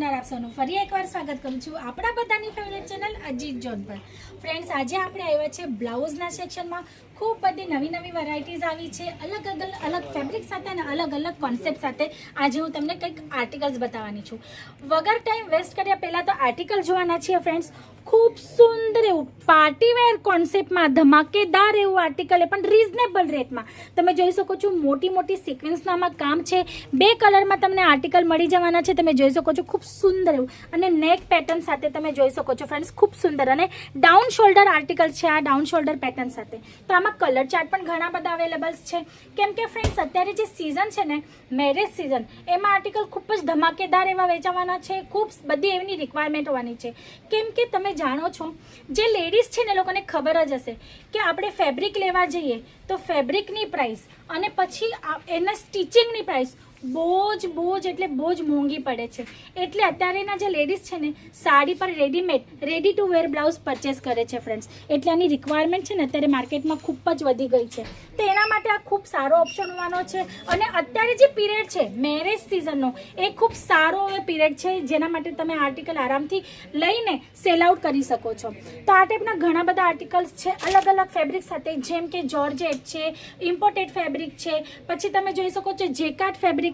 નમસ્કાર, આપ સૌનું ફરી એકવાર સ્વાગત કરું છું આપણા બધાની ફેવરેટ ચેનલ અજીત જોન પર। ફ્રેન્ડ્સ, આજે આપણે આવ્યા છે બ્લાઉઝના સેક્શનમાં। ખૂબ બધી નવી વેરાયટીઝ આવી છે, અલગ ફેબ્રિક સાથે અને અલગ કોન્સેપ્ટ સાથે। આજે હું તમને કંઈક આર્ટિકલ્સ બતાવવાની છું। વગર ટાઈમ વેસ્ટ કર્યા પહેલાં તો આર્ટિકલ જોવાના છીએ ફ્રેન્ડ્સ। ખૂબ સુંદર એવું પાર્ટીવેર કોન્સેપ્ટમાં ધમાકેદાર એવું આર્ટિકલ, એ પણ રીઝનેબલ રેટમાં તમે જોઈ શકો છો। મોટી સિક્વન્સના આમાં કામ છે। 2 કલરમાં તમને આર્ટિકલ મળી જવાના છે, તમે જોઈ શકો છો। ખૂબ સુંદર એવું અને નેક પેટર્ન સાથે તમે જોઈ શકો છો ફ્રેન્ડ્સ, ખૂબ સુંદર અને ડાઉન શોલ્ડર આર્ટિકલ છે। આ ડાઉન શોલ્ડર પેટર્ન સાથે તો આમાં કલર ચાર્ટ પણ ઘણા બધા અવેલેબલ્સ છે, કેમ કે ફ્રેન્ડ્સ અત્યારે જે સિઝન છે ને, મેરેજ સિઝન, એમાં આર્ટિકલ ખૂબ જ ધમાકેદાર એવા વેચાવાના છે। ખૂબ બધી એની રિક્વાયરમેન્ટ હોવાની છે, કેમ કે તમે જાણો છો જે લેડીઝ છે ને, લોકોને ખબર જ હશે કે આપણે ફેબ્રિક લેવા જઈએ તો ફેબ્રિકની પ્રાઇસ અને પછી એના સ્ટિચિંગની પ્રાઇસ બહુ જ મોંઘી પડે છે। એટલે અત્યારેના જે લેડીઝ છે ને, સાડી પર ready to wear blouse purchase કરે છે ફ્રેન્ડ્સ। એટલે આની રિક્વાયરમેન્ટ છે ને અત્યારે માર્કેટમાં ખૂબ જ વધી ગઈ છે, તો એના માટે આ ખૂબ સારો ઓપ્શન હોવાનો છે। અને અત્યારે જે પીરિયડ છે મેરેજ સિઝનનો, એ ખૂબ સારો એ પીરિયડ છે, જેના માટે તમે આર્ટિકલ આરામથી લઈને સેલ આઉટ કરી શકો છો। તો આ ટાઈપના ઘણા બધા આર્ટિકલ્સ છે અલગ ફેબ્રિક સાથે, જેમ કે જોર્જેટ છે, ઇમ્પોર્ટેડ ફેબ્રિક છે, પછી તમે જોઈ શકો છો જેકાર્ડ ફેબ્રિક,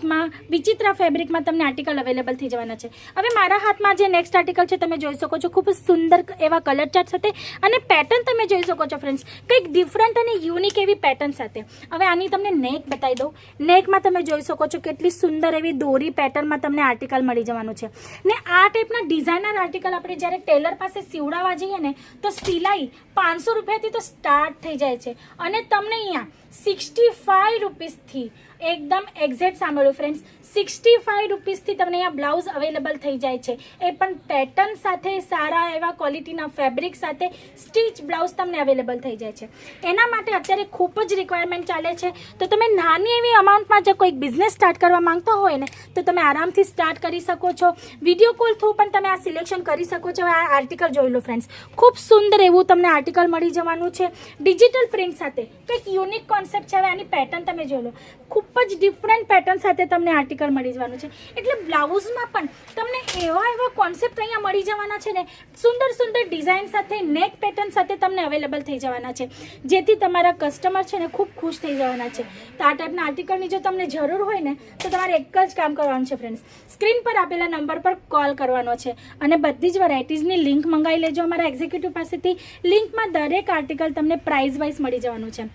વિચિત્રા ફેબ્રિકમાં તમને આર્ટિકલ અવેલેબલ થઈ જવાના છે। હવે મારા હાથમાં જે નેક્સ્ટ આર્ટિકલ છે તમે જોઈ શકો છો, ખૂબ સુંદર એવા કલર ચાર્ટ સાથે અને પેટર્ન તમે જોઈ શકો છો ફ્રેન્ડ્સ, કંઈક ડિફરન્ટ અને યુનિક એવી પેટર્ન સાથે। હવે આની તમને નેક બતાવી દઉં। નેકમાં તમે જોઈ શકો છો કેટલી સુંદર એવી દોરી પેટર્નમાં તમને આર્ટિકલ મળી જવાનું છે। ને આ ટાઈપના ડિઝાઇનર આર્ટિકલ આપણે જ્યારે ટેલર પાસે સીવડાવવા જઈએ ને, તો સિલાઈ 500 રૂપિયાથી તો સ્ટાર્ટ થઈ જાય છે, અને તમને અહીંયા 65 રૂપીસથી, એકદમ એક્ઝેક્ટ સાંભળ્યું ફ્રેન્ડ્સ, 65 રૂપીસથી તમને અહીંયા બ્લાઉઝ અવેલેબલ થઈ જાય છે, એ પણ પેટર્ન સાથે, સારા એવા ક્વોલિટીના ફેબ્રિક સાથે સ્ટીચ બ્લાઉઝ તમને અવેલેબલ થઈ જાય છે। એના માટે અત્યારે ખૂબ જ રિક્વાયરમેન્ટ ચાલે છે, તો તમે નાની એવી અમાઉન્ટમાં જો કોઈ બિઝનેસ સ્ટાર્ટ કરવા માંગતા હોય ને, તો તમે આરામથી સ્ટાર્ટ કરી શકો છો। વિડીયો કોલ થ્રુ પણ તમે આ સિલેક્શન કરી શકો છો। આ આર્ટિકલ જોઈ લો ફ્રેન્ડ્સ, ખૂબ સુંદર એવું તમને આર્ટિકલ મળી જવાનું છે, ડિજિટલ પ્રિન્ટ સાથે, કંઈક યુનિક કોન્સેપ્ટ છે। હવે આની પેટર્ન તમે જોઈ લો, ખૂબ જ ડિફરન્ટ પેટર્ન સાથે તમને આર્ટિકલ મળી જવાનું છે। એટલે બ્લાઉઝમાં પણ તમને એવા કોન્સેપ્ટ અહીંયા મળી જવાના છે ને, સુંદર ડિઝાઇન સાથે, નેક પેટર્ન સાથે તમને અવેલેબલ થઈ જવાના છે, જેથી તમારા કસ્ટમર છે ને ખૂબ ખુશ થઈ જવાના છે। તો આ ટાઈપના આર્ટિકલની જો તમને જરૂર હોય ને, તો તમારે એક જ કામ કરવાનું છે ફ્રેન્ડ્સ, સ્ક્રીન પર આપેલા નંબર પર કોલ કરવાનો છે અને બધી જ વેરાયટીઝની લિંક મંગાવી લેજો અમારા એક્ઝિક્યુટિવ પાસેથી। લિંકમાં દરેક આર્ટિકલ તમને પ્રાઇઝ વાઇઝ મળી જવાનું છે।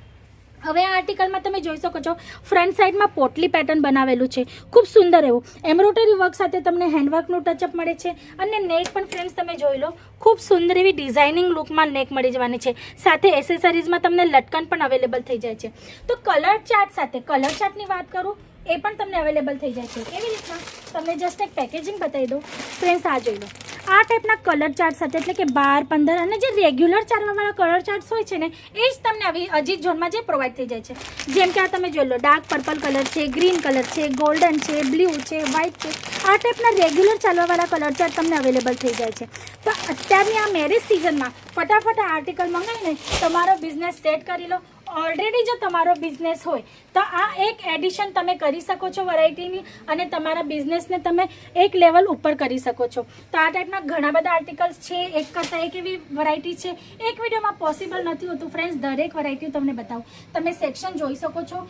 હવે આ આર્ટિકલમાં તમે જોઈ શકો છો, ફ્રન્ટ સાઈડમાં પોટલી પેટર્ન બનાવેલું છે, ખૂબ સુંદર એવું એમ્બ્રોઇડરી વર્ક સાથે તમને હેન્ડવર્કનું ટચઅપ મળે છે, અને નેક પણ ફ્રેન્ડ્સ તમે જોઈ લો, ખૂબ સુંદર એવી ડિઝાઇનિંગ લુકમાં નેક મળી જવાની છે, સાથે એસેસરીઝમાં તમને લટકન પણ અવેલેબલ થઈ જાય છે। તો કલર ચાર્ટ સાથે, કલર ચાર્ટની વાત કરું, એ પણ તમને અવેલેબલ થઈ જાય છે। કેવી રીતના તમને જસ્ટ એક પેકેજિંગ બતાવી દઉં ફ્રેન્ડ્સ, આ જોઈ લો। આ ટાઈપના કલર ચાર્ટ સાથે, એટલે કે 12, 15 અને જે રેગ્યુલર ચાલવાવાળા કલર ચાર્ટ્સ હોય છે ને, એ જ તમને આવી અજીત ઝોનમાં જે પ્રોવાઈડ થઈ જાય છે। જેમ કે આ તમે જોઈ લો, ડાર્ક પર્પલ કલર છે, ગ્રીન કલર છે, ગોલ્ડન છે, બ્લુ છે, વ્હાઇટ છે, આ ટાઈપના રેગ્યુલર ચાલવાવાળા કલર ચાર્ટ તમને અવેલેબલ થઈ જાય છે। તો અત્યારની આ મેરેજ સિઝનમાં ફટાફટ આ આર્ટિકલ મંગાવીને તમારો બિઝનેસ સેટ કરી લો। ઓલરેડી જો તમારો બિઝનેસ હોય તો આ એક એડિશન તમે કરી શકો છો વેરાયટીની, અને તમારા બિઝનેસને તમે એક લેવલ ઉપર કરી શકો છો। તો આ ટાઈપના ઘણા બધા આર્ટિકલ્સ છે, એક કરતાં એક એવી વેરાયટી છે, એક વિડીયોમાં પોસિબલ નથી હોતું ફ્રેન્ડ્સ દરેક વેરાયટી તમને બતાવું। તમે સેક્શન જોઈ શકો છો,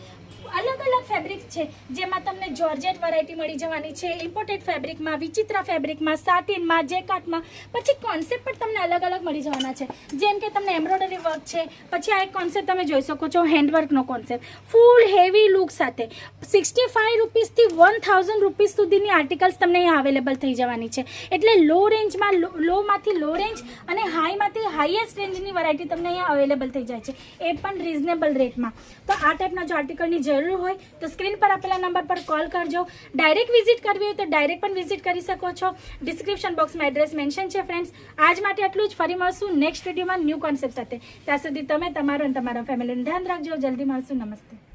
અલગ ફેબ્રિક્સ છે, જેમાં તમને જોર્જેટ વેરાયટી મળી જવાની છે, ઇમ્પોર્ટેડ ફેબ્રિકમાં, વિચિત્રા ફેબ્રિકમાં, સાટિનમાં, જેકાર્ડમાં, પછી કોન્સેપ્ટ પણ તમને અલગ મળી જવાના છે, જેમ કે તમને એમ્બ્રોઇડરી વર્ક છે, પછી આ એક કોન્સેપ્ટ તમે જોઈ શકો છો, હેન્ડવર્કનો કોન્સેપ્ટ, ફૂલ હેવી લુક સાથે 65 રૂપીસથી 1000 રૂપીસ સુધીની આર્ટિકલ્સ તમને અહીંયા અવેલેબલ થઈ જવાની છે। એટલે લો રેન્જમાં, લોમાંથી લો રેન્જ અને હાઈમાંથી હાઈએસ્ટ રેન્જની વેરાયટી તમને અહીંયા અવેલેબલ થઈ જાય છે, એ પણ રીઝનેબલ રેટમાં। તો આ ટાઈપના જો આર્ટિકલની જરૂર હોય તો સ્ક્રીન પર આપેલા નંબર પર કોલ કરજો। ડાયરેક્ટ વિઝિટ કરવી હોય તો ડાયરેક્ટ પણ વિઝિટ કરી શકો છો। ડિસ્ક્રિપ્શન બોક્સમાં એડ્રેસ મેન્શન છે ફ્રેન્ડ્સ। આજ માટે આટલું જ, ફરી મળશું નેક્સ્ટ વિડીયોમાં ન્યૂ કોન્સેપ્ટ સાથે। ત્યાં સુધી તમે તમારો અને તમારા ફેમિલીનું ધ્યાન રાખજો। જલ્દી મળશું, નમસ્તે।